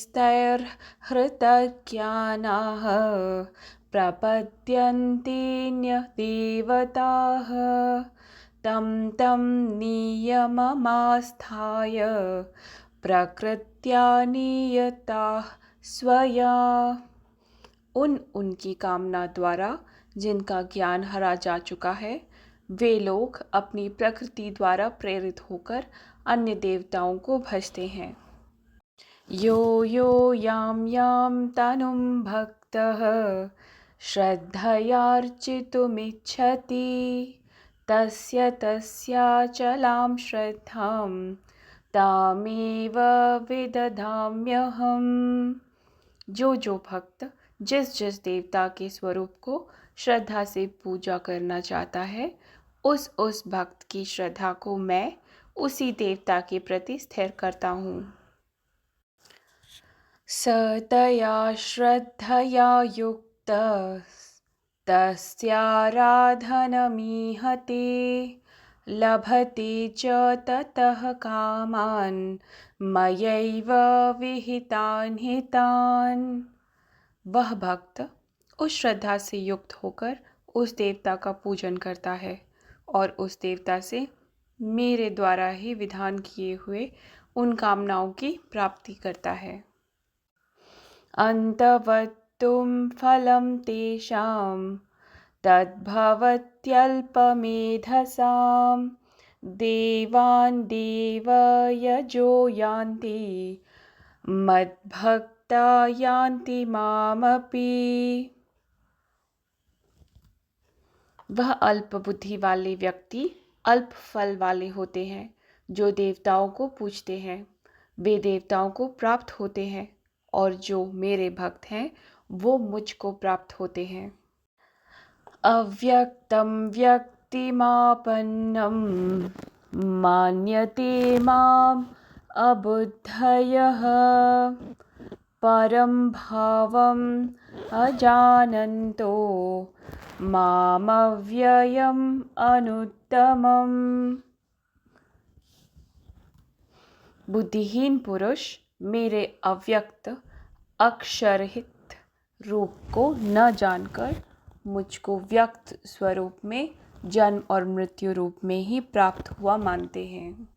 प्रकृतिस्थैर्हृतज्ञानाः प्रपद्यन्तेऽन्यदेवताः तं तं नियममास्थाय प्रकृत्या नियताः स्वया। उनकी कामना द्वारा जिनका ज्ञान हरा जा चुका है, वे लोग अपनी प्रकृति द्वारा प्रेरित होकर अन्य देवताओं को भजते हैं। यो यो यां यां तनुं भक्तः श्रद्धयार्चितुमिच्छति तस्य तस्याचलां श्रद्धां तामेव विदधाम्यहम्। जो भक्त जिस जिस देवता के स्वरूप को श्रद्धा से पूजा करना चाहता है, उस भक्त की श्रद्धा को मैं उसी देवता के प्रति स्थिर करता हूँ। सतया श्रद्धया युक्तः तस्याराधनमीहते लभते च ततः कामान् मयैव विहितान् हितान्। वह भक्त उस श्रद्धा से युक्त होकर उस देवता का पूजन करता है और उस देवता से मेरे द्वारा ही विधान किए हुए उन कामनाओं की प्राप्ति करता है। अन्तवत्तुं फलं तेषां तद्भवत्यल्पमेधसां देवान् देवयजो यान्ति मद्भक्ता यान्ति मामपि। वह अल्प बुद्धि वाले व्यक्ति अल्प फल वाले होते हैं। जो देवताओं को पूजते हैं वे देवताओं को प्राप्त होते हैं, और जो मेरे भक्त हैं वो मुझको प्राप्त होते हैं। अव्यक्तं व्यक्तिमापन्नं मान्यते माम् अबुद्धयः परं भावम् अजानन्तो मामव्ययम् अनुत्तमम्। बुद्धिहीन पुरुष मेरे अव्यक्त अक्षरहित रूप को न जानकर मुझको व्यक्त स्वरूप में जन्म और मृत्यु रूप में ही प्राप्त हुआ मानते हैं।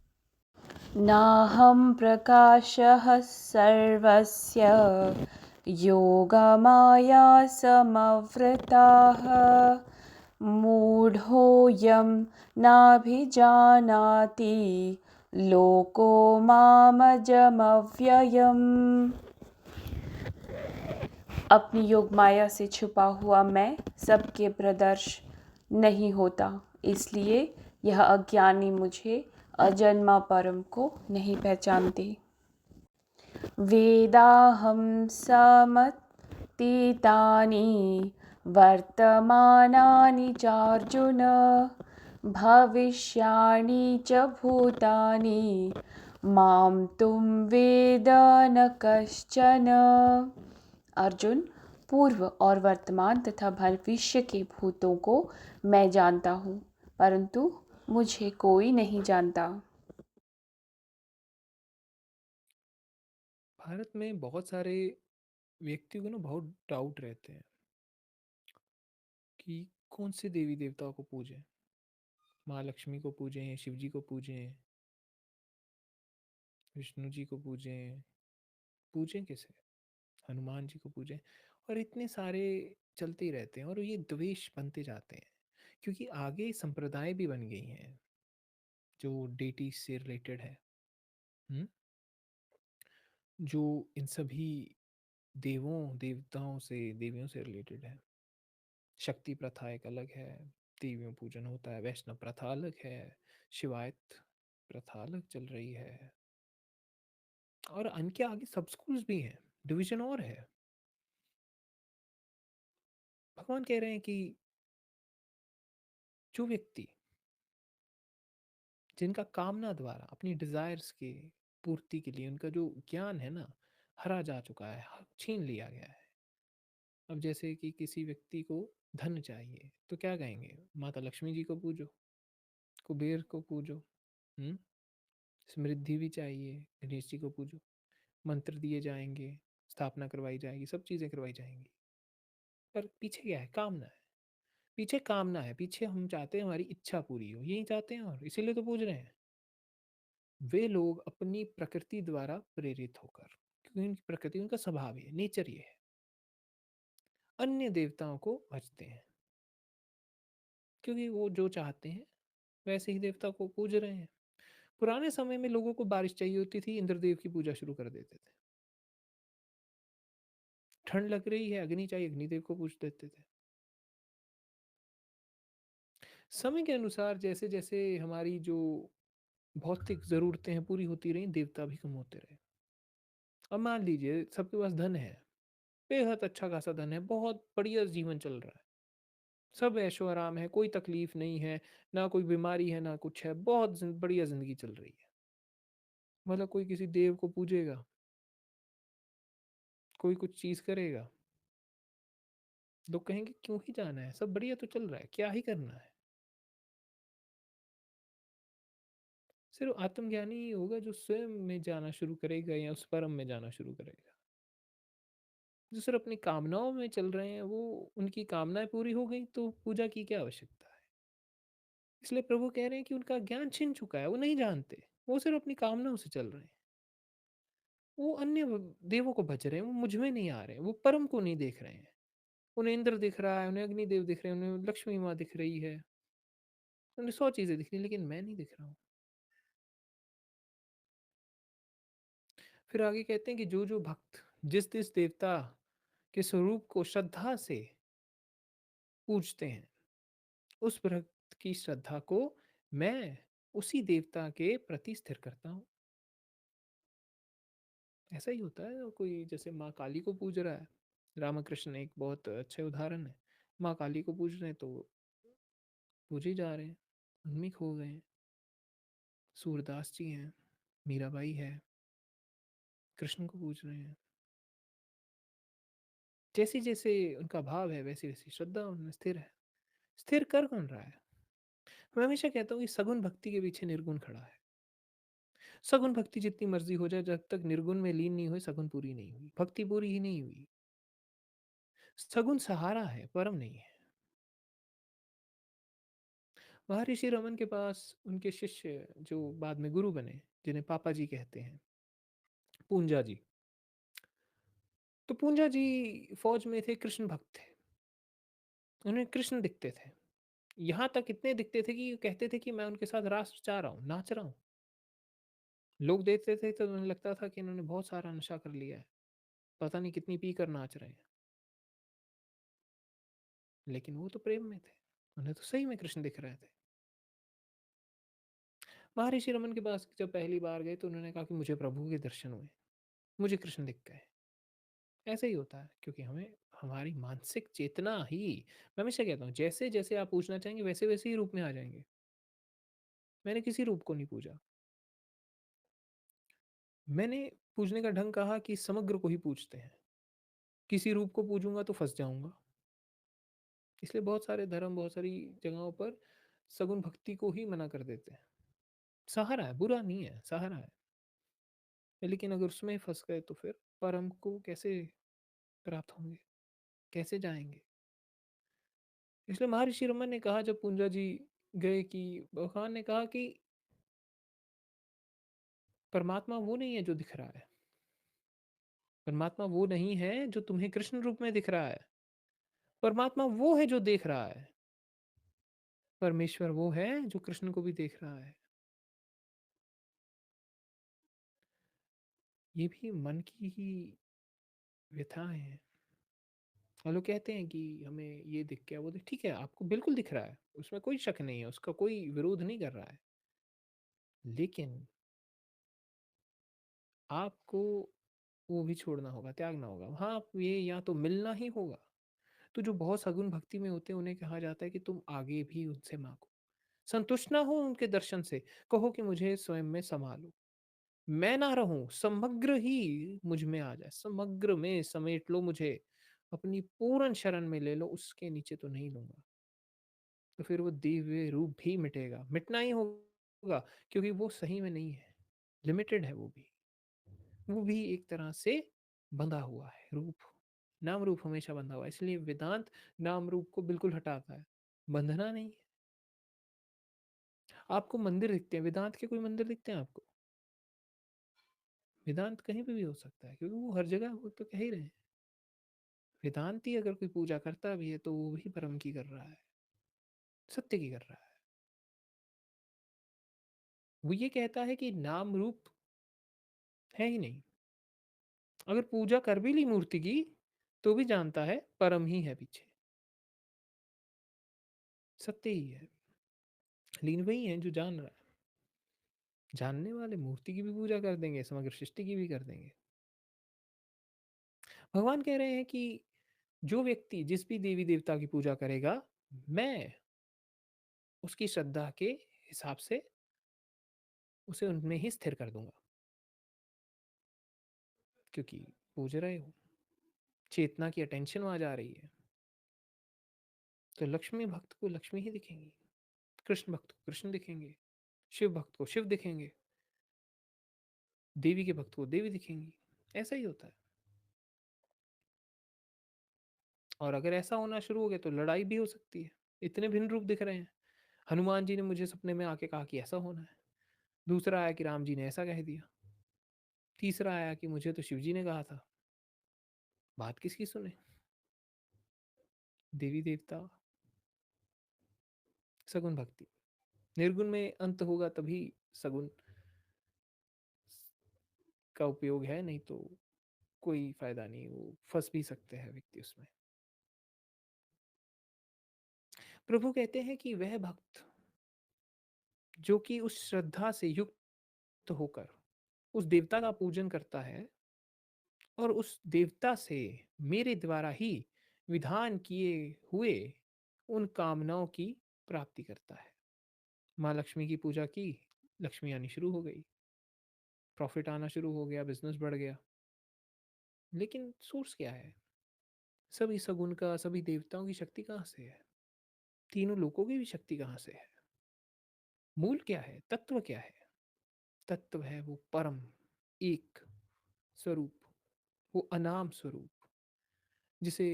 नाहं प्रकाशः सर्वस्य योगमाया समवृताः मूढोऽयं नाभिजानाति लोको मामजमव्ययम्। अपनी योग माया से छुपा हुआ मैं सबके प्रदर्श नहीं होता, इसलिए यह अज्ञानी मुझे अजन्मा परम को नहीं पहचानते। वेदाहं समतीतानि वर्तमानानि चार्जुन भविष्याणि च भूतानि मां तुम वेद न कश्चन। अर्जुन, पूर्व और वर्तमान तथा भविष्य के भूतों को मैं जानता हूँ, परंतु मुझे कोई नहीं जानता। भारत में बहुत सारे व्यक्तियों को ना बहुत डाउट रहते हैं कि कौन से देवी देवताओं को पूजें। माँ लक्ष्मी को पूजें, शिव जी को पूजें, विष्णु जी को पूजें, पूजें किसे, हनुमान जी को पूजें। और इतने सारे चलते ही रहते हैं और ये द्वेष बनते जाते हैं, क्योंकि आगे संप्रदाय भी बन गई हैं जो डेटी से रिलेटेड है। हम्म? जो इन सभी देवों देवताओं से देवियों से रिलेटेड है। शक्ति प्रथा एक अलग है, देवियों पूजन होता है, वैष्णव प्रथा अलग है, शिवायत प्रथा अलग चल रही है, और इनके आगे सब स्कूल्स भी हैं, डिवीजन और है। भगवान कह रहे हैं कि जो व्यक्ति जिनका कामना द्वारा अपनी डिजायर्स के पूर्ति के लिए उनका जो ज्ञान है ना हरा जा चुका है, छीन लिया गया है। अब जैसे कि किसी व्यक्ति को धन चाहिए तो क्या कहेंगे, माता लक्ष्मी जी को पूजो, कुबेर को पूजो। हम्म? समृद्धि भी चाहिए, गणेश जी को पूजो। मंत्र दिए जाएँगे, स्थापना करवाई जाएगी, सब चीज़ें करवाई जाएँगी। पर पीछे क्या है? कामना है। पीछे कामना है, पीछे हम चाहते हैं हमारी इच्छा पूरी हो, यही चाहते हैं और इसीलिए तो पूज रहे हैं। वे लोग अपनी प्रकृति द्वारा प्रेरित होकर, क्योंकि उनकी प्रकृति, उनका स्वभाव ये है, नेचर ये है, अन्य देवताओं को भजते हैं, क्योंकि वो जो चाहते हैं वैसे ही देवता को पूज रहे हैं। पुराने समय में लोगों को बारिश चाहिए होती थी, इंद्रदेव की पूजा शुरू कर देते थे। ठंड लग रही है, अग्नि चाहिए, अग्निदेव को पूज देते थे। समय के अनुसार जैसे-जैसे हमारी जो भौतिक ज़रूरतें हैं पूरी होती रहीं, देवता भी कम होते रहे। अब मान लीजिए सबके पास धन है, बेहद अच्छा खासा धन है, बहुत बढ़िया जीवन चल रहा है। सब ऐशो-आराम है, कोई तकलीफ नहीं है, ना कोई बीमारी है, ना कुछ है, बहुत बढ़िया ज़िंदगी चल रही है। मतलब कोई किसी देव को पूजेगा, कोई कुछ चीज़ करेगा, लोग कहेंगे क्यों ही जाना है, सब बढ़िया तो चल रहा है, क्या ही करना है। सिर्फ आत्मज्ञानी ही होगा जो स्वयं में जाना शुरू करेगा या उस परम में जाना शुरू करेगा। जो सिर्फ अपनी कामनाओं में चल रहे हैं, वो उनकी कामनाएँ पूरी हो गई तो पूजा की क्या आवश्यकता है? इसलिए प्रभु कह रहे हैं कि उनका ज्ञान छिन चुका है, वो नहीं जानते। वो सिर्फ अपनी कामनाओं से चल रहे हैं। वो अन्य देवों को भज रहे हैं, वो मुझ में नहीं आ रहे हैं, वो परम को नहीं देख रहे हैं। उन्हें इंद्र दिख रहा है, उन्हें अग्निदेव दिख रहे हैं, उन्हें लक्ष्मी माँ दिख रही है, उन्हें 100 चीज़ें दिख रही हैं, लेकिन मैं नहीं दिख रहा हूँ। फिर आगे कहते हैं कि जो-जो भक्त जिस-जिस देवता के स्वरूप को श्रद्धा से पूजते हैं, उस भक्त की श्रद्धा को मैं उसी देवता के प्रति स्थिर करता हूँ। ऐसा ही होता है, कोई जैसे माँ काली को पूज रहा है, रामकृष्ण एक बहुत अच्छे उदाहरण है। माँ काली को पूज रहे हैं तो पूजे जा रहे हैं, उनमें खो गए हैं। सूरदास जी हैं, मीराबाई है, कृष्ण को पूज रहे हैं। जैसे-जैसे उनका भाव है, वैसी-वैसी श्रद्धा उनमें स्थिर है। स्थिर कर कौन रहा है? मैं हमेशा कहता हूँ कि सगुण भक्ति के पीछे निर्गुण खड़ा है। सगुण भक्ति जितनी मर्ज़ी हो जाए, जब तक निर्गुण में लीन नहीं हुए, सगुण पूरी नहीं हुई। भक्ति पूरी ही नहीं हुई। सगुण सहारा है, परम नहीं है। महर्षि रमन के पास उनके शिष्य जो बाद में गुरु बने, जिन्हें पापा जी कहते हैं, पूंजा जी। तो पूंजा जी फ़ौज में थे, कृष्ण भक्त थे। उन्हें कृष्ण दिखते थे। यहाँ तक इतने दिखते थे कि कहते थे कि मैं उनके साथ रास रचा रहा हूँ, नाच रहा हूँ। लोग देखते थे तो उन्हें लगता था कि इन्होंने बहुत सारा नशा कर लिया है, पता नहीं कितनी पी कर नाच रहे हैं। लेकिन वो तो प्रेम में थे, उन्हें तो सही में कृष्ण दिख रहे थे। महर्षि रमन के पास जब पहली बार गए तो उन्होंने कहा कि मुझे प्रभु के दर्शन हुए, मुझे कृष्ण दिख गए। ऐसे ही होता है, क्योंकि हमें हमारी मानसिक चेतना ही, मैं हमेशा कहता हूँ, जैसे-जैसे आप पूजना चाहेंगे वैसे-वैसे ही रूप में आ जाएँगे। मैंने किसी रूप को नहीं पूजा। मैंने पूजने का ढंग कहा कि समग्र को ही पूजते हैं। किसी रूप को पूजूँगा तो फँस जाऊँगा। इसलिए बहुत सारे धर्म, बहुत सारी जगहों पर सगुण भक्ति को ही मना कर देते हैं। सहारा है, बुरा नहीं है, सहारा है। लेकिन अगर उसमें फँस गए तो फिर परम को कैसे प्राप्त होंगे? कैसे जाएँगे? इसलिए महर्षि रमन ने कहा जब पूंजा जी गए कि भगवान ने कहा कि परमात्मा वो नहीं है जो दिख रहा है। परमात्मा वो नहीं है जो तुम्हें कृष्ण रूप में दिख रहा है। परमात्मा वो है जो देख रहा है। परमेश्वर वो है जो कृष्ण को भी देख रहा है। ये भी मन की ही व्यथाएँ हैं। और लोग कहते हैं कि हमें ये दिख गया, वो दिख, ठीक है, आपको बिल्कुल दिख रहा है, उसमें कोई शक नहीं है, उसका कोई विरोध नहीं कर रहा है। लेकिन आपको वो भी छोड़ना होगा, त्यागना होगा। हाँ, आप ये या तो मिलना ही होगा। तो जो बहुत सगुण भक्ति में होते हैं, उन्हें कहा जाता है कि तुम आगे भी उनसे माँगो। संतुष्ट ना हो उनके दर्शन से, कहो कि मुझे स्वयं में समा लो। मैं ना रहूँ, समग्र ही मुझ में आ जाए, समग्र में समेट लो मुझे, अपनी पूर्ण शरण में ले लो, उसके नीचे तो नहीं लूँगा। तो फिर वो दिव्य रूप भी मिटेगा, मिटना ही होगा, क्योंकि वो सही में नहीं है, लिमिटेड है वो भी। वो भी एक तरह से बंधा हुआ है रूप। नाम रूप हमेशा बंधा हुआ है, इसलिए वेदांत नाम रूप को बिल्कुल हटाता है, बंधना नहीं है। आपको मंदिर दिखते हैं, वेदांत के कोई मंदिर दिखते हैं आपको? वेदांत कहीं पे भी हो सकता है, क्योंकि वो हर जगह वो तो कह ही रहे हैं। वेदांती अगर कोई पूजा करता भी है तो वो भी परम की कर रहा है, सत्य की कर रहा है। वो ये कहता है कि नाम रूप है ही नहीं। अगर पूजा कर भी ली मूर्ति की तो भी जानता है परम ही है पीछे, सत्य ही है। लीन वही है जो जान रहा है। जानने वाले मूर्ति की भी पूजा कर देंगे, समग्र सृष्टि की भी कर देंगे। भगवान कह रहे हैं कि जो व्यक्ति जिस भी देवी देवता की पूजा करेगा, मैं उसकी श्रद्धा के हिसाब से उसे उनमें ही स्थिर कर दूंगा, क्योंकि पूज रहे हो, चेतना की अटेंशन वहां जा रही है। तो लक्ष्मी भक्त को लक्ष्मी ही दिखेंगी, कृष्ण भक्त को कृष्ण दिखेंगे, शिव भक्त को शिव दिखेंगे, देवी के भक्त को देवी दिखेंगी। ऐसा ही होता है। और अगर ऐसा होना शुरू हो गया तो लड़ाई भी हो सकती है। इतने भिन्न रूप दिख रहे हैं। हनुमान जी ने मुझे सपने में आके कहा कि ऐसा होना है, दूसरा आया कि राम जी ने ऐसा कह दिया, तीसरा आया कि मुझे तो शिव जी ने कहा था। बात किसकी सुने? देवी देवता, सगुन भक्ति। निर्गुण में अंत होगा तभी सगुन का उपयोग है, नहीं तो कोई फायदा नहीं, वो फंस भी सकते हैं व्यक्ति उसमें। प्रभु कहते हैं कि वह भक्त जो कि उस श्रद्धा से युक्त होकर उस देवता का पूजन करता है और उस देवता से मेरे द्वारा ही विधान किए हुए उन कामनाओं की प्राप्ति करता है। माँ लक्ष्मी की पूजा की, लक्ष्मी आनी शुरू हो गई, प्रॉफिट आना शुरू हो गया, बिजनेस बढ़ गया। लेकिन सोर्स क्या है? सभी सगुन का, सभी देवताओं की शक्ति कहाँ से है? तीनों लोकों की भी शक्ति कहाँ से है? मूल क्या है? तत्व क्या है? तत्व है वो परम एक स्वरूप, वो अनाम स्वरूप, जिसे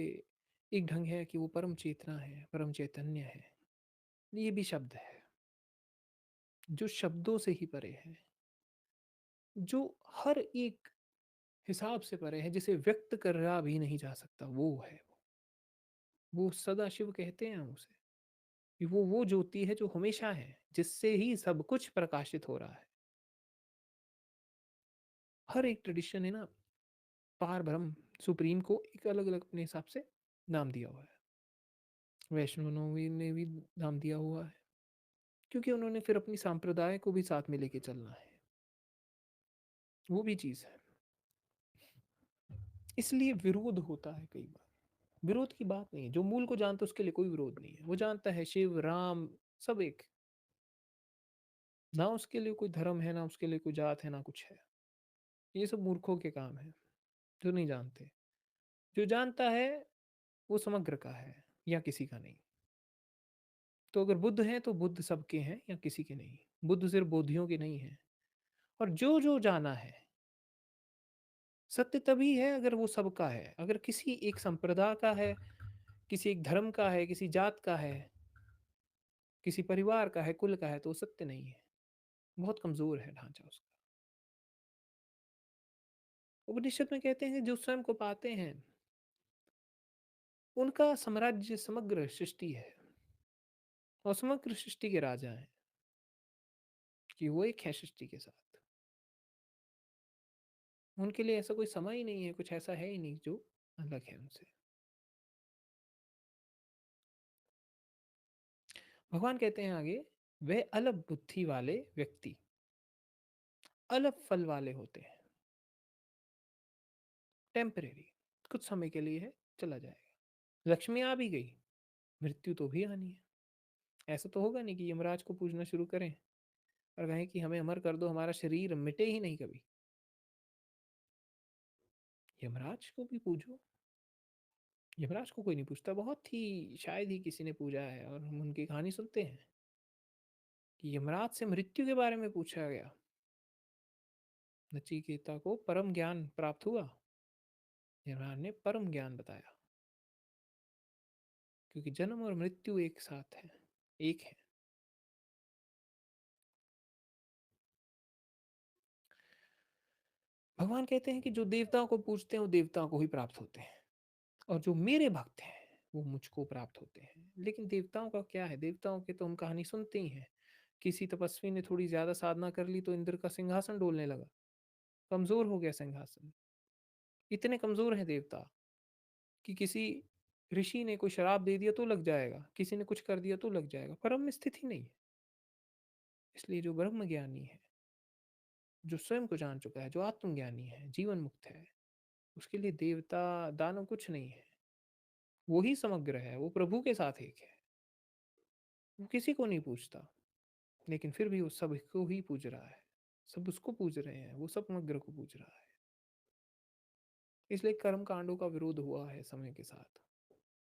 एक ढंग है कि वो परम चेतना है, परम चैतन्य है। ये भी शब्द है जो शब्दों से ही परे है, जो हर एक हिसाब से परे है, जिसे व्यक्त करा भी नहीं जा सकता। वो है वो सदा शिव कहते हैं हम उसे, कि वो ज्योति है जो हमेशा है, जिससे ही सब कुछ प्रकाशित हो रहा है। हर एक ट्रेडिशन है ना, पार ब्रह्म सुप्रीम को एक अलग अलग अपने हिसाब से नाम दिया हुआ है। वैष्णव ने भी नाम दिया हुआ है, क्योंकि उन्होंने फिर अपनी सांप्रदाय को भी साथ में लेके चलना है। वो भी चीज है। इसलिए विरोध होता है कई बार। विरोध की बात नहीं है, जो मूल को जानता है उसके लिए कोई विरोध नहीं है। वो जानता है शिव राम सब एक, ना उसके लिए कोई धर्म है, ना उसके लिए कोई जात है, ना कुछ है। ये सब मूर्खों के काम है जो नहीं जानते। जो जानता है वो समग्र का है, या किसी का नहीं। तो अगर बुद्ध हैं तो बुद्ध सबके हैं या किसी के नहीं। बुद्ध सिर्फ बोधियों के नहीं है। और जो जो जाना है, सत्य तभी है अगर वो सबका है। अगर किसी एक संप्रदाय का है, किसी एक धर्म का है, किसी जात का है, किसी परिवार का है, कुल का है, तो वो सत्य नहीं है। बहुत कमजोर है ढांचा उसका। उपनिषद में कहते हैं जो स्वयं को पाते हैं उनका साम्राज्य समग्र सृष्टि है, और समग्र सृष्टि के राजा हैं, कि वो एक है सृष्टि के साथ। उनके लिए ऐसा कोई समय ही नहीं है, कुछ ऐसा है ही नहीं जो अलग है उनसे। भगवान कहते हैं आगे, वह अलग बुद्धि वाले व्यक्ति अलग फल वाले होते हैं। टेम्परेरी, कुछ समय के लिए है, चला जाएगा। लक्ष्मी आ भी गई, मृत्यु तो भी आनी है। ऐसा तो होगा नहीं कि यमराज को पूजना शुरू करें और कहें कि हमें अमर कर दो, हमारा शरीर मिटे ही नहीं कभी। यमराज को भी पूजो। यमराज को कोई नहीं पूछता। बहुत ही शायद ही किसी ने पूजा है, और हम उनकी कहानी सुनते हैं कि यमराज से मृत्यु के बारे में पूछा गया नचिकेता को परम ज्ञान प्राप्त हुआ। निर्वाण ने परम ज्ञान बताया, क्योंकि जन्म और मृत्यु एक साथ है, एक है। भगवान कहते हैं कि जो देवताओं को पूजते हैं वो देवताओं को ही प्राप्त होते हैं, और जो मेरे भक्त हैं वो मुझको प्राप्त होते हैं। लेकिन देवताओं का क्या है, देवताओं की तो हम कहानी सुनते ही हैं। किसी तपस्वी ने थोड़ी ज्यादा साधना कर ली तो इंद्र का सिंहासन डोलने लगा, कमजोर हो गया सिंहासन। इतने कमजोर हैं देवता कि किसी ऋषि ने कोई शराब दे दिया तो लग जाएगा, किसी ने कुछ कर दिया तो लग जाएगा। परम में स्थिति नहीं है। इसलिए जो ब्रह्म ज्ञानी है, जो स्वयं को जान चुका है, जो आत्मज्ञानी है, जीवन मुक्त है, उसके लिए देवता दानव कुछ नहीं है। वो ही समग्र है, वो प्रभु के साथ एक है। वो किसी को नहीं पूछता, लेकिन फिर भी वो सबको ही पूज रहा है। सब उसको पूज रहे हैं, वो सब समग्र को पूज रहा है। इसलिए कर्म कांडों का विरोध हुआ है समय के साथ।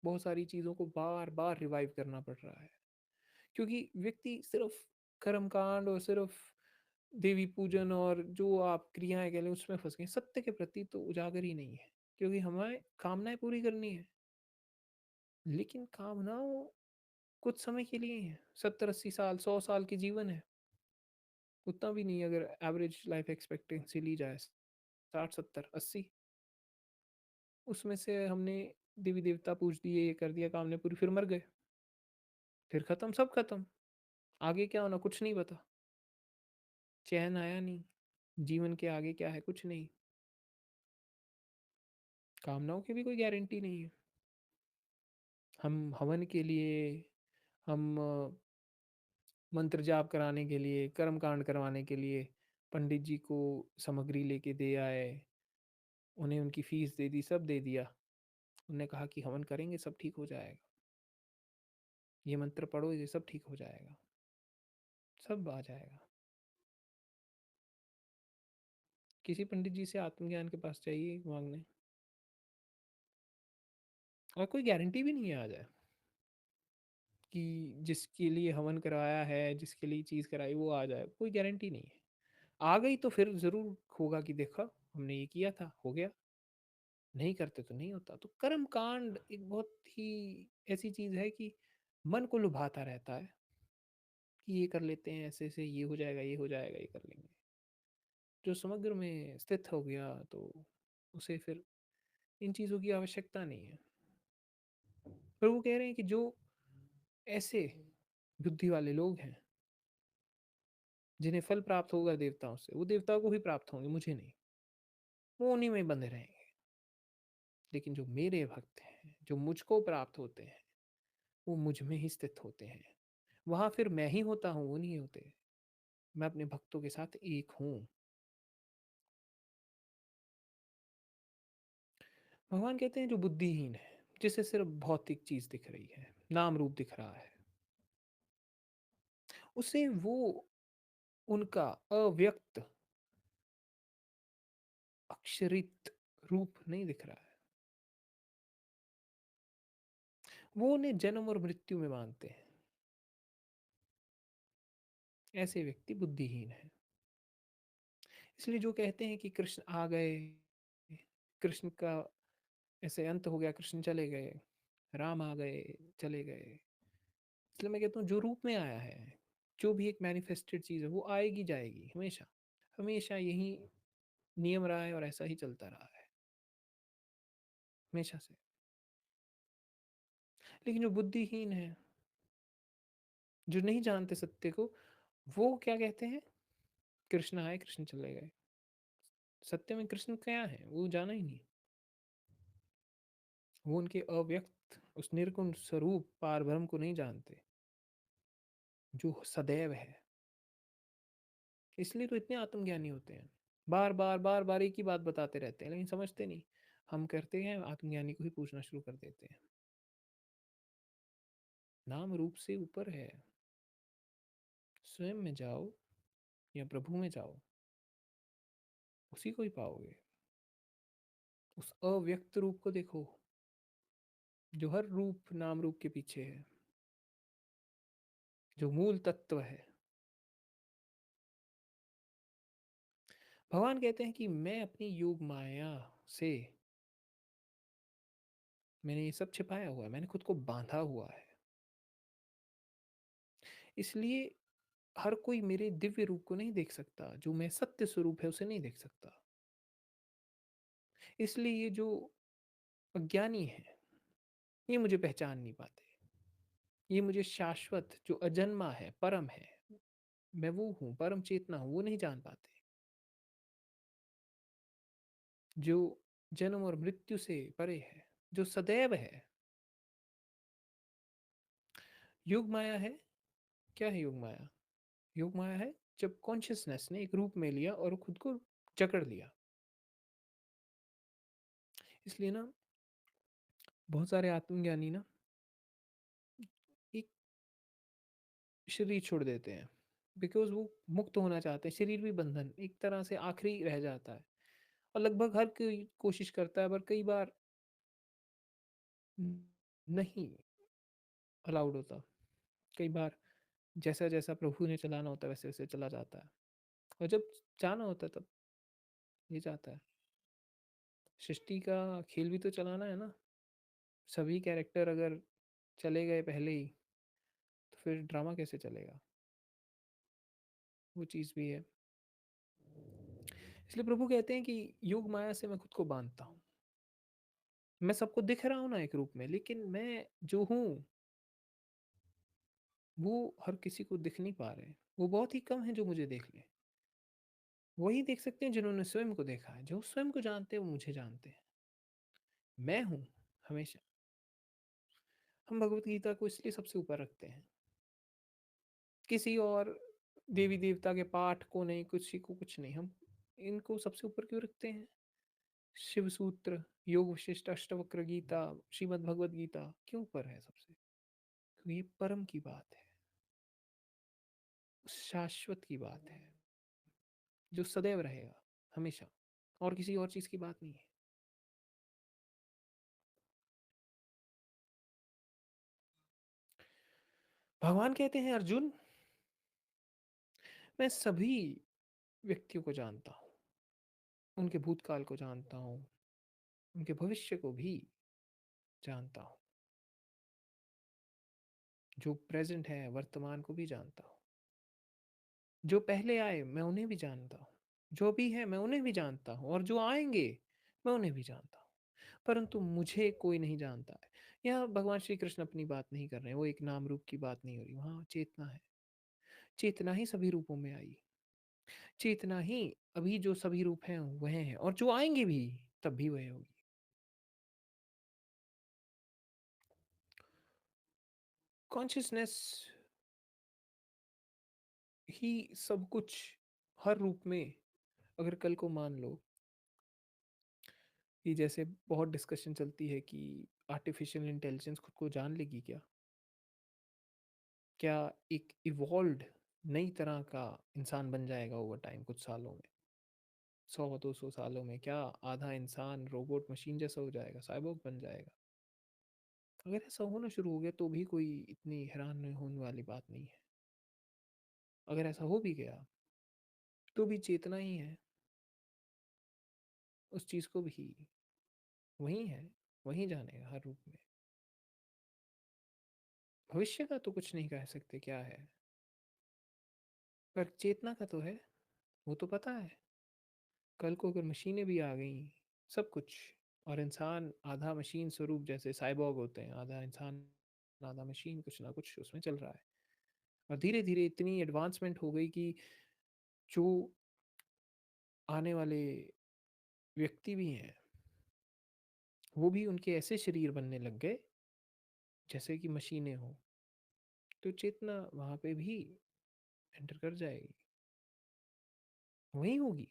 बहुत सारी चीजों को बार बार रिवाइव करना पड़ रहा है, क्योंकि व्यक्ति सिर्फ कर्म कांड और सिर्फ देवी पूजन और जो आप क्रियाएं कह लें उसमें फंस गए। सत्य के प्रति तो उजागर ही नहीं है, क्योंकि हमें कामनाएं पूरी करनी है। लेकिन कामनाओं कुछ समय के लिए ही है। 70-80 साल, 100 साल की जीवन है, उतना भी नहीं। अगर एवरेज लाइफ एक्सपेक्टेंसी ली जाए 60-70-80, उसमें से हमने देवी देवता पूज दिए, ये कर दिया, कामने पूरी, फिर मर गए, फिर खत्म, सब खत्म। आगे क्या होना कुछ नहीं पता। चैन आया नहीं, जीवन के आगे क्या है कुछ नहीं। कामनाओं की भी कोई गारंटी नहीं है। हम हवन के लिए, हम मंत्र जाप कराने के लिए, कर्म कांड करवाने के लिए पंडित जी को सामग्री लेके दे आए, उन्हें उनकी फीस दे दी, सब दे दिया। उन्होंने कहा कि हवन करेंगे सब ठीक हो जाएगा, ये मंत्र पढ़ो ये सब ठीक हो जाएगा, सब आ जाएगा। किसी पंडित जी से आत्मज्ञान के पास चाहिए मांगने, और कोई गारंटी भी नहीं है आ जाए कि जिसके लिए हवन करवाया है, जिसके लिए चीज़ कराई वो आ जाए। कोई गारंटी नहीं है। आ गई तो फिर ज़रूर होगा कि देखा हमने ये किया था, हो गया। नहीं करते तो नहीं होता। तो कर्म कांड एक बहुत ही ऐसी चीज़ है कि मन को लुभाता रहता है कि ये कर लेते हैं, ऐसे ऐसे ये हो जाएगा, ये हो जाएगा, ये कर लेंगे। जो समग्र में स्थित हो गया तो उसे फिर इन चीज़ों की आवश्यकता नहीं है। पर वो कह रहे हैं कि जो ऐसे बुद्धि वाले लोग हैं जिन्हें फल प्राप्त होगा देवताओं से, वो देवताओं को ही प्राप्त होंगे, मुझे नहीं। वो उन्हीं में बंधे रहेंगे। लेकिन जो मेरे भक्त हैं, जो मुझको प्राप्त होते हैं, वो मुझ में ही स्थित होते हैं। वहां फिर मैं ही होता हूँ, वो नहीं होते। मैं अपने भक्तों के साथ एक हूँ। भगवान कहते हैं जो बुद्धिहीन है, जिसे सिर्फ भौतिक चीज दिख रही है, नाम रूप दिख रहा है, उसे वो उनका अव्यक्त अक्षरित रूप नहीं दिख रहा है। वो उन्हें जन्म और मृत्यु में मानते हैं। ऐसे व्यक्ति बुद्धिहीन है। इसलिए जो कहते हैं कि कृष्ण आ गए, कृष्ण का ऐसे अंत हो गया, कृष्ण चले गए, राम आ गए, चले गए। इसलिए मैं कहता हूँ जो रूप में आया है, जो भी एक मैनिफेस्टेड चीज है, वो आएगी जाएगी हमेशा। हमेशा यही नियम रहा है और ऐसा ही चलता रहा है हमेशा से। लेकिन जो बुद्धिहीन है, जो नहीं जानते सत्य को, वो क्या कहते हैं, कृष्ण आए कृष्ण चले गए। सत्य में कृष्ण क्या है वो जाना ही नहीं। वो उनके अव्यक्त उस निर्गुण स्वरूप पार ब्रह्म को नहीं जानते, जो सदैव है। इसलिए तो इतने आत्मज्ञानी होते हैं। बार बार बार बार एक ही बात बताते रहते हैं, लेकिन समझते नहीं। हम करते हैं आत्मज्ञानी को ही पूछना शुरू कर देते हैं। नाम रूप से ऊपर है। स्वयं में जाओ या प्रभु में जाओ, उसी को ही पाओगे। उस अव्यक्त रूप को देखो, जो हर रूप नाम रूप के पीछे है, जो मूल तत्व है। भगवान कहते हैं कि मैं अपनी योग माया से मैंने ये सब छिपाया हुआ है, मैंने खुद को बांधा हुआ है। इसलिए हर कोई मेरे दिव्य रूप को नहीं देख सकता, जो मैं सत्य स्वरूप है उसे नहीं देख सकता। इसलिए ये जो अज्ञानी है, ये मुझे पहचान नहीं पाते। ये मुझे शाश्वत जो अजन्मा है, परम है, मैं वो हूँ, परम चेतना हूँ, वो नहीं जान पाते। जो जन्म और मृत्यु से परे है, जो सदैव है। योग माया है। क्या है योग माया? योग माया है जब कॉन्शियसनेस ने एक रूप में लिया और खुद को जकड़ लिया। इसलिए ना बहुत सारे आत्मज्ञानी ना एक शरीर छोड़ देते हैं, बिकॉज वो मुक्त होना चाहते हैं। शरीर भी बंधन एक तरह से आखिरी रह जाता है, और लगभग हर कोई कोशिश करता है, पर कई बार नहीं अलाउड होता। कई बार जैसा जैसा प्रभु ने चलाना होता है वैसे वैसे चला जाता है, और जब जाना होता है तब ये जाता है। सृष्टि का खेल भी तो चलाना है ना। सभी कैरेक्टर अगर चले गए पहले ही, तो फिर ड्रामा कैसे चलेगा? वो चीज़ भी है। इसलिए प्रभु कहते हैं कि योग माया से मैं खुद को बांधता हूँ। मैं सबको दिख रहा हूँ ना एक रूप में, लेकिन मैं जो हूँ वो हर किसी को दिख नहीं पा रहे। वो बहुत ही कम है जो मुझे देख ले। वही देख सकते हैं जिन्होंने स्वयं को देखा है। जो स्वयं को जानते हैं वो मुझे जानते हैं। मैं हूँ हमेशा। हम भगवत गीता को इसलिए सबसे ऊपर रखते हैं, किसी और देवी देवता के पाठ को नहीं, किसी को कुछ नहीं। हम इनको सबसे ऊपर क्यों रखते हैं? शिव सूत्र, योग वशिष्ठ, अष्टवक्र गीता, श्रीमद् भगवत गीता क्यों ऊपर है सबसे? क्योंकि ये परम की बात है, शाश्वत की बात है, जो सदैव रहेगा हमेशा, और किसी और चीज की बात नहीं है। भगवान कहते हैं अर्जुन, मैं सभी व्यक्तियों को जानता हूँ, उनके भूतकाल को जानता हूँ, उनके भविष्य को भी जानता हूँ, जो प्रेजेंट है वर्तमान को भी जानता हूँ, जो पहले आए मैं उन्हें भी जानता हूँ, जो भी है मैं उन्हें भी जानता हूँ, और जो आएंगे मैं उन्हें भी जानता हूँ, परंतु मुझे कोई नहीं जानता है। यहाँ भगवान श्री कृष्ण अपनी बात नहीं कर रहे हैं, वो एक नाम रूप की बात नहीं हो रही, वहाँ चेतना है। चेतना ही सभी रूपों में आई। चेतना ही अभी जो सभी रूप हैं वह हैं, और जो आएंगे भी तब भी वह होगी। कॉन्शियसनेस ही सब कुछ, हर रूप में। अगर कल को मान लो कि जैसे बहुत डिस्कशन चलती है कि आर्टिफिशियल इंटेलिजेंस खुद को जान लेगी क्या? क्या एक इवॉल्व्ड नई तरह का इंसान बन जाएगा ओवर टाइम, कुछ सालों में, 100-200 सालों में? क्या आधा इंसान रोबोट मशीन जैसा हो जाएगा, साइबोर्ग बन जाएगा? अगर ऐसा होना शुरू हो गया तो भी कोई इतनी हैरान होने वाली बात नहीं है। अगर ऐसा हो भी गया तो भी चेतना ही है, उस चीज़ को भी वही है, वही जानेगा हर रूप में। भविष्य का तो कुछ नहीं कह सकते क्या है, पर चेतना का तो है, वो तो पता है। कल को अगर मशीनें भी आ गई, सब कुछ, और इंसान आधा मशीन स्वरूप, जैसे साइबॉग होते हैं, आधा इंसान आधा मशीन, कुछ ना कुछ उसमें चल रहा है, और धीरे धीरे इतनी एडवांसमेंट हो गई कि जो आने वाले व्यक्ति भी हैं वो भी उनके ऐसे शरीर बनने लग गए जैसे कि मशीनें हों। तो चेतना वहाँ पे भी एंटर कर जाएगी, वही होगी।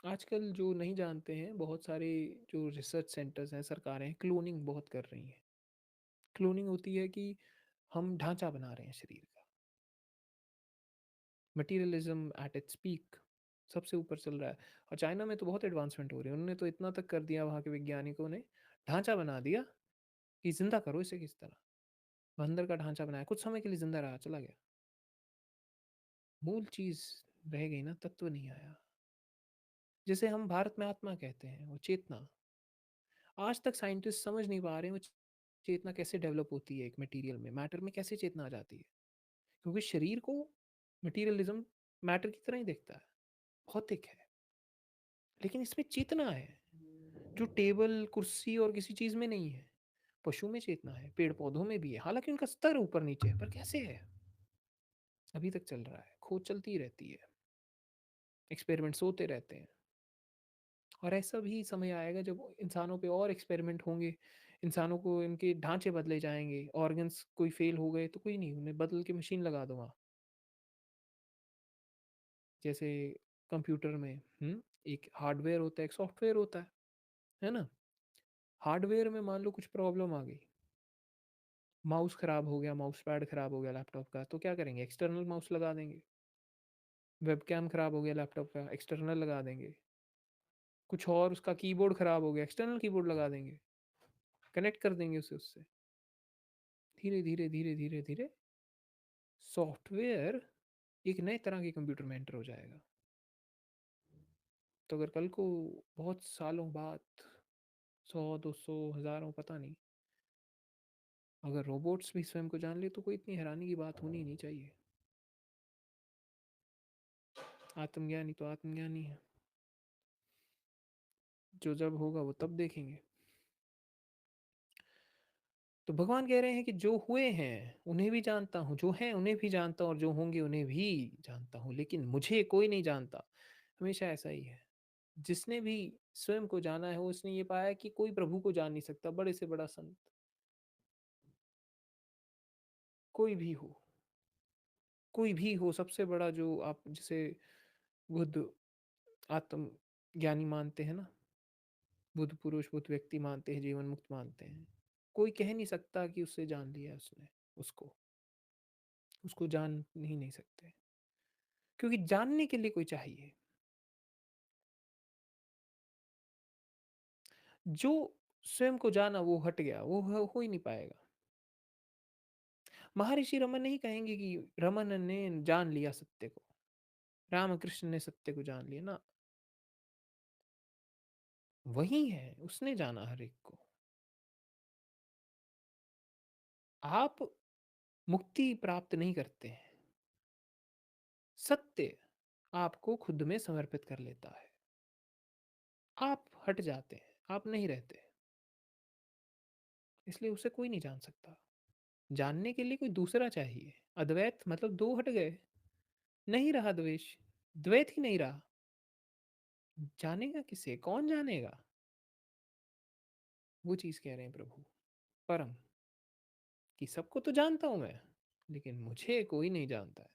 आजकल जो नहीं जानते हैं, बहुत सारे जो रिसर्च सेंटर्स हैं, सरकारें क्लोनिंग बहुत कर रही हैं। क्लोनिंग होती है कि हम ढांचा बना रहे हैं शरीर का। मटीरियलिज्म एट इट्स पीक, सबसे ऊपर चल रहा है। और चाइना में तो बहुत एडवांसमेंट हो रही है, उन्होंने तो इतना तक कर दिया, वहाँ के वैज्ञानिकों ने ढांचा बना दिया कि जिंदा करो इसे किस तरह। अंदर का ढांचा बनाया, कुछ समय के लिए जिंदा रहा, चला गया। मूल चीज़ रह गई ना, तत्व नहीं आया। जिसे हम भारत में आत्मा कहते हैं, वो चेतना। आज तक साइंटिस्ट समझ नहीं पा रहे हैं वो चेतना कैसे डेवलप होती है, एक मटेरियल में, मैटर में कैसे चेतना आ जाती है। क्योंकि शरीर को मटेरियलिज्म मैटर की तरह ही देखता है, भौतिक है। लेकिन इसमें चेतना है जो टेबल कुर्सी और किसी चीज में नहीं है। पशु में चेतना है, पेड़ पौधों में भी है, हालांकि उनका स्तर ऊपर नीचे है, पर कैसे है, अभी तक चल रहा है, खोज चलती रहती है, एक्सपेरिमेंट्स होते रहते हैं। और ऐसा भी समय आएगा जब इंसानों पे और एक्सपेरिमेंट होंगे, इंसानों को इनके ढांचे बदले जाएंगे, ऑर्गन्स कोई फेल हो गए तो कोई नहीं, उन्हें बदल के मशीन लगा दो वहाँ। जैसे कंप्यूटर में एक हार्डवेयर होता है, एक सॉफ्टवेयर होता है ना। हार्डवेयर में मान लो कुछ प्रॉब्लम आ गई, माउस खराब हो गया, माउस पैड खराब हो गया लैपटॉप का, तो क्या करेंगे, एक्सटर्नल माउस लगा देंगे। वेबकैम खराब हो गया लैपटॉप का, एक्सटर्नल लगा देंगे। कुछ और, उसका कीबोर्ड खराब हो गया, एक्सटर्नल कीबोर्ड लगा देंगे, कनेक्ट कर देंगे उसे उससे। धीरे धीरे धीरे धीरे धीरे सॉफ्टवेयर एक नए तरह के कंप्यूटर में एंटर हो जाएगा। तो अगर कल को बहुत सालों बाद, 100 200 हजारों पता नहीं, अगर रोबोट्स भी स्वयं को जान ले तो कोई इतनी हैरानी की बात होनी ही नहीं चाहिए। आत्मज्ञानी तो आत्मज्ञानी है, जो जब होगा वो तब देखेंगे। तो भगवान कह रहे हैं कि जो हुए हैं उन्हें भी जानता हूँ, जो हैं उन्हें भी जानता हूँ, और जो होंगे उन्हें भी जानता हूँ, लेकिन मुझे कोई नहीं जानता। हमेशा ऐसा ही है। जिसने भी स्वयं को जाना है, वो उसने ये पाया कि कोई प्रभु को जान नहीं सकता, बड़े से बड़ा संत कोई भी हो, कोई भी हो, सबसे बड़ा जो आप जिसे बुद्ध आत्म ज्ञानी मानते हैं ना, बुद्ध पुरुष, बुद्ध व्यक्ति मानते हैं, जीवन मुक्त मानते हैं, कोई कह नहीं सकता कि उससे जान लिया उसने, उसको उसको जान ही नहीं सकते, क्योंकि जानने के लिए कोई चाहिए। जो स्वयं को जाना वो हट गया, वो हो ही नहीं पाएगा। महर्षि रमन नहीं कहेंगे कि रमन ने जान लिया सत्य को, रामकृष्ण ने सत्य को जान लिया ना। वही है, उसने जाना हर एक को। आप मुक्ति प्राप्त नहीं करते हैं, सत्य आपको खुद में समर्पित कर लेता है। आप हट जाते हैं, आप नहीं रहते, इसलिए उसे कोई नहीं जान सकता। जानने के लिए कोई दूसरा चाहिए। अद्वैत मतलब दो हट गए, नहीं रहा द्वेष, द्वैत ही नहीं रहा। जानेगा किसे, कौन जानेगा? वो चीज कह रहे हैं प्रभु, परम, कि सबको तो जानता हूं मैं, लेकिन मुझे कोई नहीं जानता है।